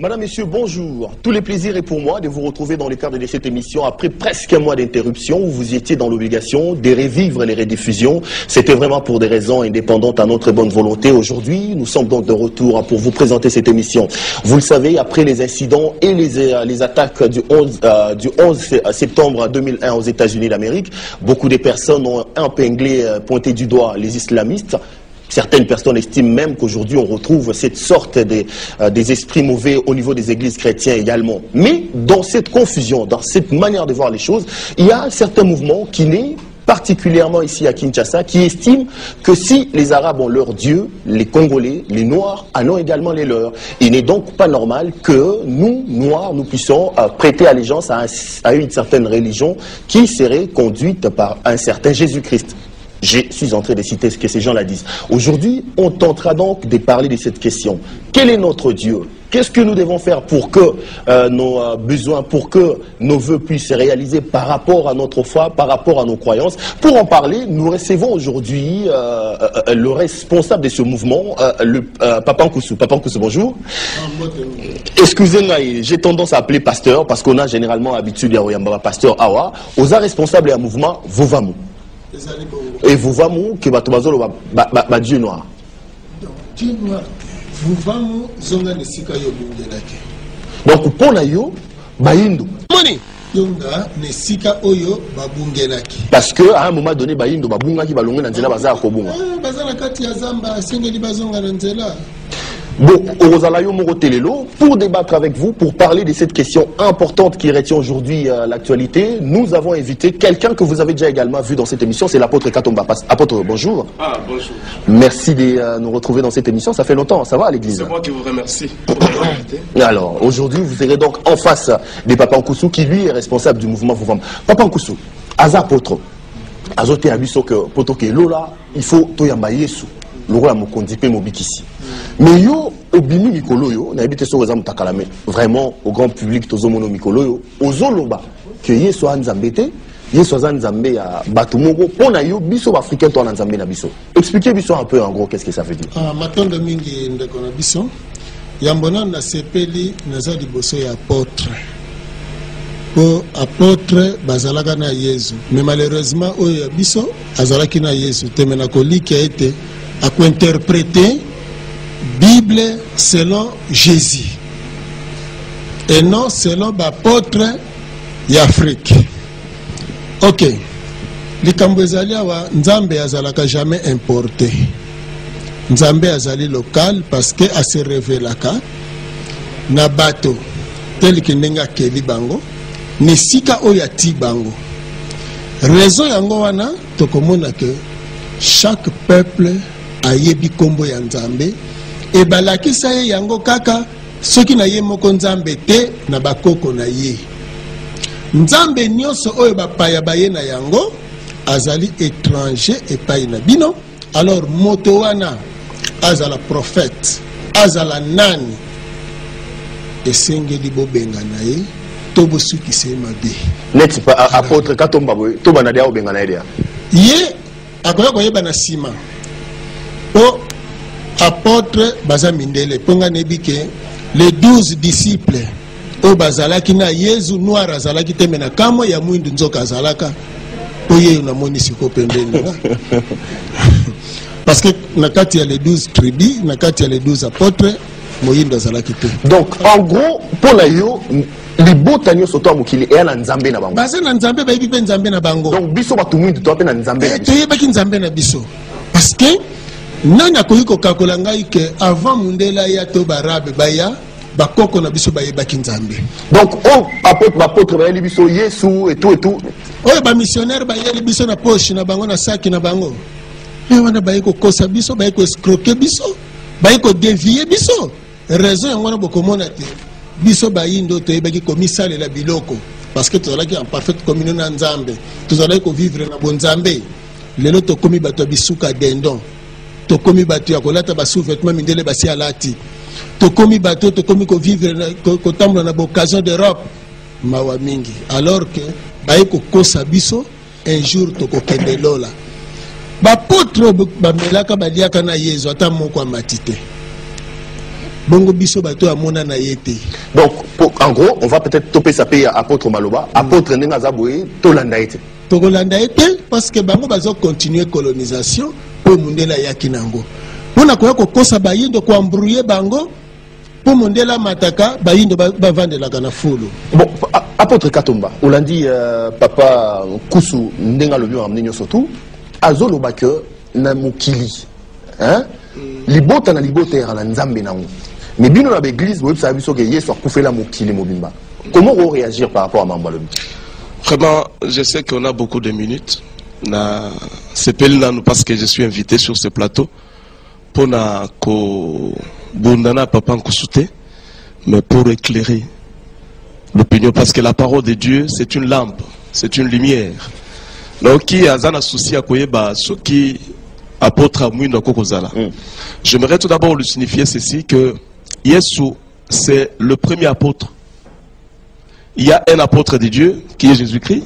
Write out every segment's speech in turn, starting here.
Madame, Messieurs, bonjour. Tous les plaisirs est pour moi de vous retrouver dans le cadre de cette émission après presque un mois d'interruption où vous étiez dans l'obligation de revivre les rediffusions. C'était vraiment pour des raisons indépendantes à notre bonne volonté. Aujourd'hui, nous sommes donc de retour pour vous présenter cette émission. Vous le savez, après les incidents et les attaques du 11 septembre 2001 aux États-Unis d'Amérique, beaucoup de personnes ont épinglé, pointé du doigt les islamistes. Certaines personnes estiment même qu'aujourd'hui on retrouve cette sorte des esprits mauvais au niveau des églises chrétiennes également. Mais dans cette confusion, dans cette manière de voir les choses, il y a certains mouvements qui naissent particulièrement ici à Kinshasa, qui estiment que si les Arabes ont leur Dieu, les Congolais, les Noirs en ont également les leurs. Il n'est donc pas normal que nous, Noirs, nous puissions prêter allégeance à une certaine religion qui serait conduite par un certain Jésus-Christ. Je suis en train de citer ce que ces gens-là disent. Aujourd'hui, on tentera donc de parler de cette question. Quel est notre Dieu? Qu'est-ce que nous devons faire pour que nos besoins, pour que nos vœux puissent se réaliser par rapport à notre foi, par rapport à nos croyances? Pour en parler, nous recevons aujourd'hui le responsable de ce mouvement, le Papa Nkusu. Papa Nkusu, bonjour. Excusez-moi, j'ai tendance à appeler pasteur parce qu'on a généralement l'habitude d'appeler pasteur Awa. Aux responsables du mouvement, Vovamu. Et Vovamu, qui va Dieu noir. Dieu noir. Vovamu, zonga nesika yo bungelaki. Donc, pour nayo, baindu. Moni. Zonga nesika oyo babungelaki. Parce que à un moment donné, baindu babunga qui balonga nanzela bazala kobunga. Bazala kati ya zamba, sengeli bazonga nanzela. Bon, pour débattre avec vous, pour parler de cette question importante qui retient aujourd'hui l'actualité, nous avons invité quelqu'un que vous avez déjà également vu dans cette émission, c'est l'apôtre Katomba. Apôtre, bonjour. Ah, bonjour. Merci de nous retrouver dans cette émission, ça fait longtemps, ça va à l'église? C'est moi qui vous remercie. Alors, aujourd'hui, vous serez donc en face de Papa Nkusu, qui lui est responsable du mouvement Vouvam. Papa Nkusu, Aza apôtre, Azote Abiso que Potoke Lola, il faut Toyamba Yesu. Le roi m'a conduit Mobikisi. Mais yo, Obimi Mikolo, yo, n'a habité sur les Takalame. Vraiment, au grand public, Tozomono Mikolo, yo, Ozoloba, que Yeso Anzambete, Yeso Anzambe à Batumogo, on a yo, Biso africain, toi Anzambe na Biso. Expliquez Biso un peu en gros, qu'est-ce que ça veut dire. Ah, maintenant, de Mingi Ndekona Biso, Yambona na sepeli, naza di bosso ya apôtre. Pour apôtre, bazalaka na Yesu. Mais malheureusement, oyo Biso, azalaki na Yesu. Temenakoli qui a été à interpréter Bible selon Jésus et non selon l'apôtre d'Afrique. Ok. Likambo ezali awa Nzambe azalaka jamais importé. Nzambe azali local parce que a se révélaka na bato tel que ndenga keli bango ni sika oya ti bango. Raison yango wana tokomona que chaque peuple ayebi kombo ya Nzambe e balakisa ye yango kaka soki na ye moko Nzambe te na bakoko na ye. Nzambe nyonso oyo bapaya baye na yango azali étranger epai na bino. Alors moto wana azala prophète, azala nani esengeli bobenga na ye to bosukisa ye mabe. Neti pa apôtre Katomba boy to banadia obenga na ye. Ye akoya koyeba na sima. O apôtre baza mindele ponga nebike les 12 disciples o bazalaki na Yesu noir azalaki te mena kamo ya mwindu nzoka azalaka oye na monisi ko pembeni. Parce que nakati ya les 12 tribus, nakati ya les 12 apôtres moyindo azalaki te. Donc en gros pour la yo les botanio soto mukili e na Nzambe na bango. Baza na Nzambe ba yibi Nzambe na bango. Donc biso batu mwindu to pe na Nzambe. To yebaki Nzambe na biso. Parce que nana koyiko kakola ngai ke avant mundela ya to barabe baya bakoko na biso bayebaki Nzambe. Donc apôtre bayeli biso Yesu et tout. Oyo ba missionnaire bayeli biso na poche na bango na saki na bango. E wana bayiko kosa biso, bayiko escroquer biso, bayiko dévier biso. Raison yango na bokomona te. Biso bayindo to yebaki komisale la biloko parce que tozalaki en parfaite communion na Nzambe. Tozalaki ko vivre na bonzambe. Lelo to komi bato bisuka dendon. Tokomi bato ya kolata ba sous-vêtements mindele basi alati. Tokomi bato tokomi ko vivre ko tambola na occasion d'Europe mawa mingi. Alors que baye ko kosa biso un jour to ko kende lola. Ba potro ba melaka ba liaka na Yesu ata moko amatite. bongo biso bato amona na yete. Donc en gros on va peut-être toper sa paye à apôtre Maloba apôtre Nengaza Boye tolanda yete. Tolanda yete parce que bango bazo continuer colonisation pour mundela yakinango. Pona koya ko kosa bayindo ko embrouiller bango pour mundela mataka bayindo ba vandela kana fulu. Bon apôtre Katumba Olandi papa Kusu ndenga lobio amnenyo surtout azolo bake na mukili hein libota na libota ya na nzambe nango. Mais bien dans l'église, vous savez que Yesu a coupé la mokili mobimba. Comment on réagir par rapport à Mambalobi? Vraiment, je sais qu'on a beaucoup de minutes. C'est parce que je suis invité sur ce plateau pour na ko bundana papa nkusute, mais pour éclairer l'opinion, parce que la parole de Dieu c'est une lampe, c'est une lumière. Donc qui a un souci à koyeba ce qui apôtre Amouino Kokozala. J'aimerais tout d'abord lui signifier ceci que Yesu, c'est le premier apôtre. Il y a un apôtre de Dieu, qui est Jésus-Christ.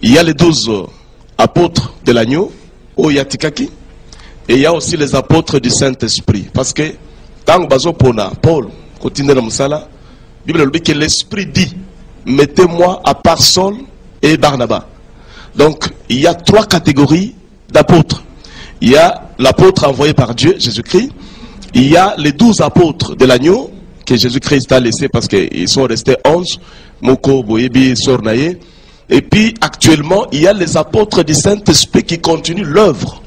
Il y a les 12 apôtres de l'agneau, Oyatikaki. Et il y a aussi les apôtres du Saint-Esprit. Parce que, dans Bazopona, Paul, continue dans Moussala, la Bible dit que l'Esprit dit, mettez-moi à part Saul et Barnabas. Donc, il y a 3 catégories d'apôtres. Il y a l'apôtre envoyé par Dieu, Jésus-Christ. Il y a les 12 apôtres de l'agneau que Jésus-Christ a laissé parce qu'ils sont restés 11. Moko, Boyebi, Sornaye. Et puis actuellement, il y a les apôtres du Saint-Esprit qui continuent l'œuvre.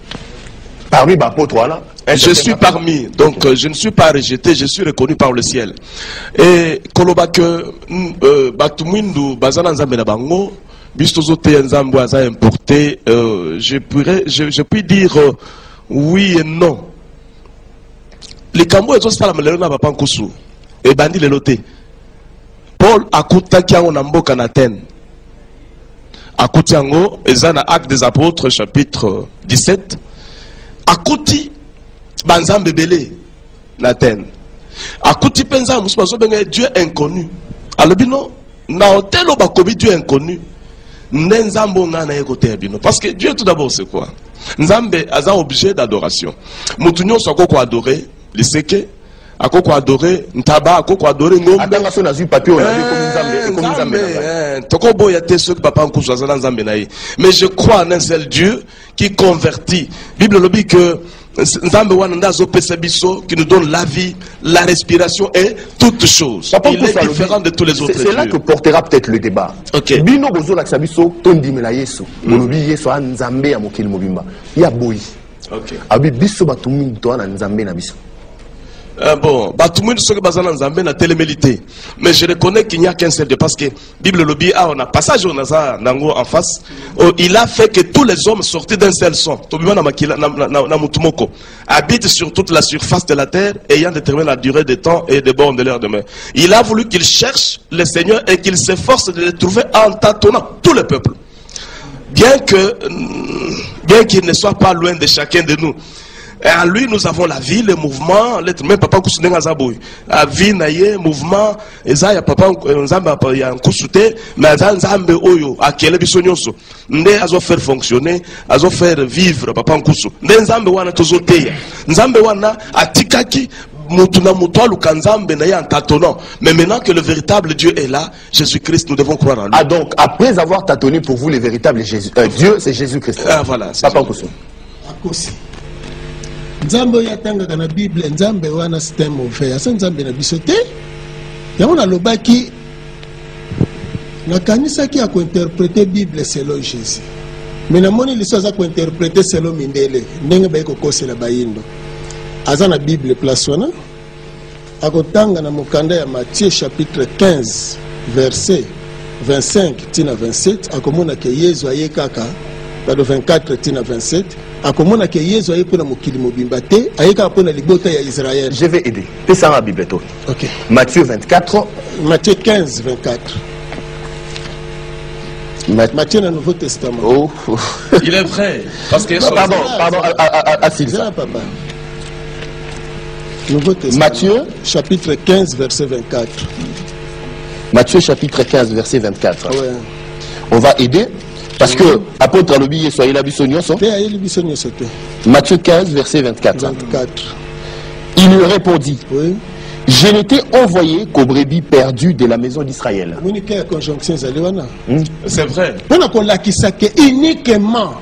Parmi les apôtres, là. Je suis parmi, donc je ne suis pas rejeté, je suis reconnu par le ciel. Et Kolobake, Batumuindu, Bazana Nzambe Bango, Bistozote Nzambe Aza importé, je puis dire oui et non. Les Kambo et la Melena Papa Nkusu et Bandi le loté. Paul akuta kiango namboka na Athènes. Akuti yango ezana Actes des Apôtres chapitre 17. Akuti banzambe belé na Athènes. Akuti penza musubazo benga Dieu inconnu. Alobino na hôtel bakobi Dieu inconnu. Nzambo ngana ekote bino parce que Dieu tout d'abord c'est quoi? Nzambe aza objet d'adoration. Mutunyo soko ko adorer les seke akoko adorer ntaba akoko adorer ngombe atanga so na zu papier on a vu comme Nzambe toko boya te ce que papa nkuzu azana Nzambe na ye. Mais je crois en un seul Dieu qui convertit. Bible le dit que Nzambe wana ndazo pesa biso qui nous donne la vie, la respiration et toutes choses. Il est différent de tous les autres dieux. C'est là que portera peut-être le débat. OK. Bino bozo la biso tondimela Yesu. Molobi Yesu a Nzambe ya mokili mobimba. Ya boyi. OK. Abi biso batumi to na Nzambe na biso. Bon, Batoumoun ce que Bazana Nzambe na télémélité. Mais je reconnais qu'il n'y a qu'un seul Dieu parce que Bible le dit, on a passage on a ça nango en face. Il a fait que tous les hommes sortis d'un seul son. Tobima na makila na mutumoko habitent sur toute la surface de la terre ayant déterminé la durée des temps et des bornes de leur demeure. Il a voulu qu'ils cherchent le Seigneur et qu'ils s'efforcent de les trouver en tâtonnant tous les peuples. Bien qu'il ne soit pas loin de chacun de nous. Et en lui, nous avons la vie, le mouvement, l'être même papa Kousounen Azaboui. La vie, naïe, mouvement, et ça, il y a papa Nzamba, il y a un Kousouté, mais Nzambe Oyo, à quel bisonyoso. Ndé azo faire fonctionner, azo faire vivre, papa Nkoussou. Ndé Nzambe wana tozoteya. Nzambe wana atikaki, mutuna mutoa lukanzambe naïe en tâtonnant. Mais maintenant que le véritable Dieu est là, Jésus-Christ, nous devons croire en lui. Ah donc, après avoir tâtonné pour vous, le véritable Dieu, c'est Jésus-Christ. Ah voilà. Papa Nkoussou. Akosi. Nzambe yatanga na Bible Nzambe wana c'est un mauvais asa Nzambe na biso te yango na lobaki na kanisa ki ako interpréter Bible selon Jésus mais na moni liso za ko interpréter selon mindele ndenge ba ko kosela bayindo aza na Bible place wana akotanga na mokanda ya Matthieu chapitre 15 verset 25 tina 27 akomona ke Yesu ayekaka Pado 24 tina 27 akomona ke Yesu aye pona mokili mobimba te ayeka pona libota ya Israël. Je vais aider. C'est ça ma Bible toi. OK. Matthieu 24 Matthieu 15 24. Matthieu dans le Nouveau Testament. Oh. Il est vrai parce que pardon assis ça. Papa. Nouveau Testament. Matthieu chapitre 15 verset 24. Matthieu chapitre 15 verset 24. Ouais. On va aider. Parce que, apôtre Alobi, soyez la bisognos. Matthieu 15, verset 24. Il lui répondit, Oui. je n'étais envoyé qu'aux brebis perdues de la maison d'Israël. Monique ya conjonction ezali wana. C'est vrai. Mpona kolakisa ke uniquement